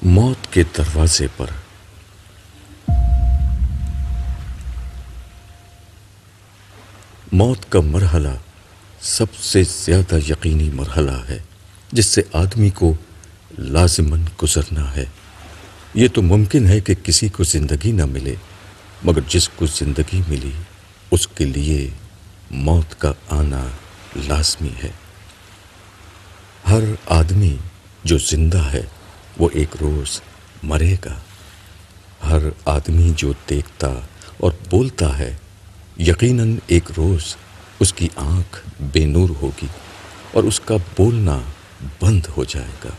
موت کے دروازے پر موت کا مرحلہ سب سے زیادہ یقینی مرحلہ ہے جس سے آدمی کو لازماً گزرنا ہے۔ یہ تو ممکن ہے کہ کسی کو زندگی نہ ملے، مگر جس کو زندگی ملی اس کے لیے موت کا آنا لازمی ہے۔ ہر آدمی جو زندہ ہے وہ ایک روز مرے گا۔ ہر آدمی جو دیکھتا اور بولتا ہے یقیناً ایک روز اس کی آنکھ بے نور ہوگی اور اس کا بولنا بند ہو جائے گا۔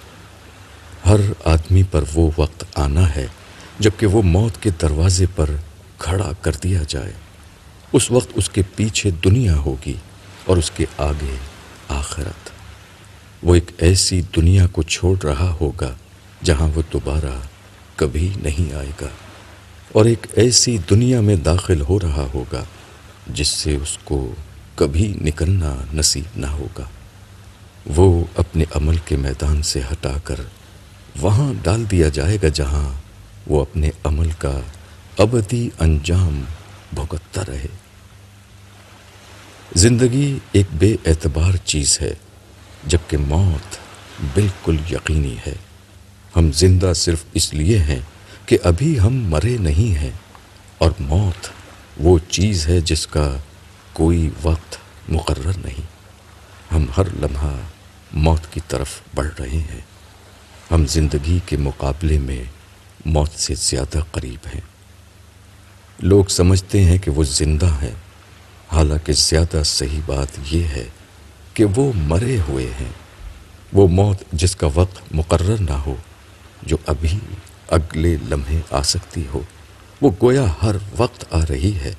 ہر آدمی پر وہ وقت آنا ہے جبکہ وہ موت کے دروازے پر کھڑا کر دیا جائے۔ اس وقت اس کے پیچھے دنیا ہوگی اور اس کے آگے آخرت۔ وہ ایک ایسی دنیا کو چھوڑ رہا ہوگا جہاں وہ دوبارہ کبھی نہیں آئے گا، اور ایک ایسی دنیا میں داخل ہو رہا ہوگا جس سے اس کو کبھی نکلنا نصیب نہ ہوگا۔ وہ اپنے عمل کے میدان سے ہٹا کر وہاں ڈال دیا جائے گا جہاں وہ اپنے عمل کا ابدی انجام بھگتتا رہے۔ زندگی ایک بے اعتبار چیز ہے جبکہ موت بالکل یقینی ہے۔ ہم زندہ صرف اس لیے ہیں کہ ابھی ہم مرے نہیں ہیں، اور موت وہ چیز ہے جس کا کوئی وقت مقرر نہیں۔ ہم ہر لمحہ موت کی طرف بڑھ رہے ہیں۔ ہم زندگی کے مقابلے میں موت سے زیادہ قریب ہیں۔ لوگ سمجھتے ہیں کہ وہ زندہ ہیں، حالانکہ زیادہ صحیح بات یہ ہے کہ وہ مرے ہوئے ہیں۔ وہ موت جس کا وقت مقرر نہ ہو، جو ابھی اگلے لمحے آ سکتی ہو، وہ گویا ہر وقت آ رہی ہے۔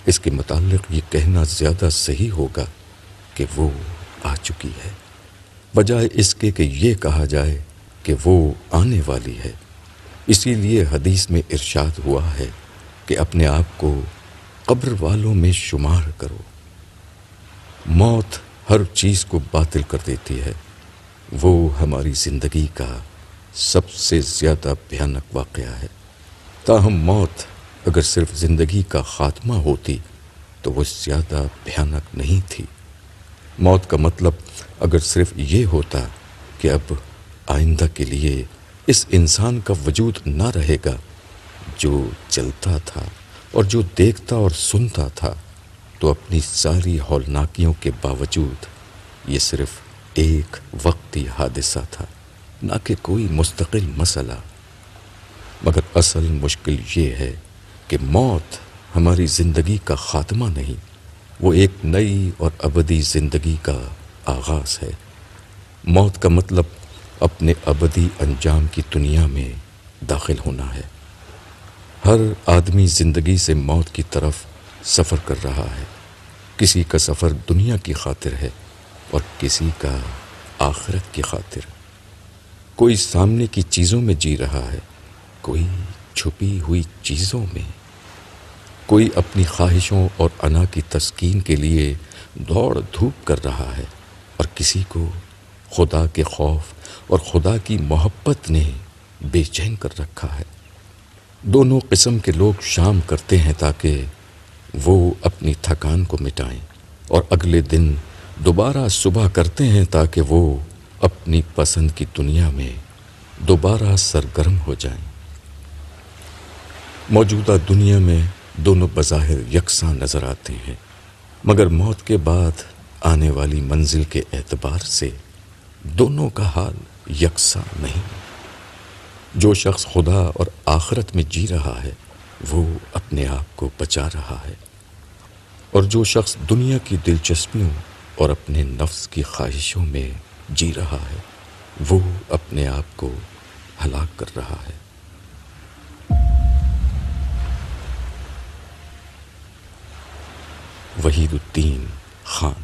اس کے متعلق یہ کہنا زیادہ صحیح ہوگا کہ وہ آ چکی ہے، بجائے اس کے کہ یہ کہا جائے کہ وہ آنے والی ہے۔ اسی لیے حدیث میں ارشاد ہوا ہے کہ اپنے آپ کو قبر والوں میں شمار کرو۔ موت ہر چیز کو باطل کر دیتی ہے۔ وہ ہماری زندگی کا سب سے زیادہ بھیانک واقعہ ہے۔ تاہم موت اگر صرف زندگی کا خاتمہ ہوتی تو وہ زیادہ بھیانک نہیں تھی۔ موت کا مطلب اگر صرف یہ ہوتا کہ اب آئندہ کے لیے اس انسان کا وجود نہ رہے گا جو چلتا تھا اور جو دیکھتا اور سنتا تھا، تو اپنی ساری ہولناکیوں کے باوجود یہ صرف ایک وقتی حادثہ تھا، نہ کہ کوئی مستقل مسئلہ۔ مگر اصل مشکل یہ ہے کہ موت ہماری زندگی کا خاتمہ نہیں، وہ ایک نئی اور ابدی زندگی کا آغاز ہے۔ موت کا مطلب اپنے ابدی انجام کی دنیا میں داخل ہونا ہے۔ ہر آدمی زندگی سے موت کی طرف سفر کر رہا ہے۔ کسی کا سفر دنیا کی خاطر ہے اور کسی کا آخرت کی خاطر۔ کوئی سامنے کی چیزوں میں جی رہا ہے، کوئی چھپی ہوئی چیزوں میں، کوئی اپنی خواہشوں اور انا کی تسکین کے لیے دوڑ دھوپ کر رہا ہے، اور کسی کو خدا کے خوف اور خدا کی محبت نے بے چین کر رکھا ہے۔ دونوں قسم کے لوگ شام کرتے ہیں تاکہ وہ اپنی تھکان کو مٹائیں، اور اگلے دن دوبارہ صبح کرتے ہیں تاکہ وہ اپنی پسند کی دنیا میں دوبارہ سرگرم ہو جائیں۔ موجودہ دنیا میں دونوں بظاہر یکساں نظر آتے ہیں، مگر موت کے بعد آنے والی منزل کے اعتبار سے دونوں کا حال یکساں نہیں۔ جو شخص خدا اور آخرت میں جی رہا ہے وہ اپنے آپ کو بچا رہا ہے، اور جو شخص دنیا کی دلچسپیوں اور اپنے نفس کی خواہشوں میں جی رہا ہے وہ اپنے آپ کو ہلاک کر رہا ہے۔ وحید الدین خان۔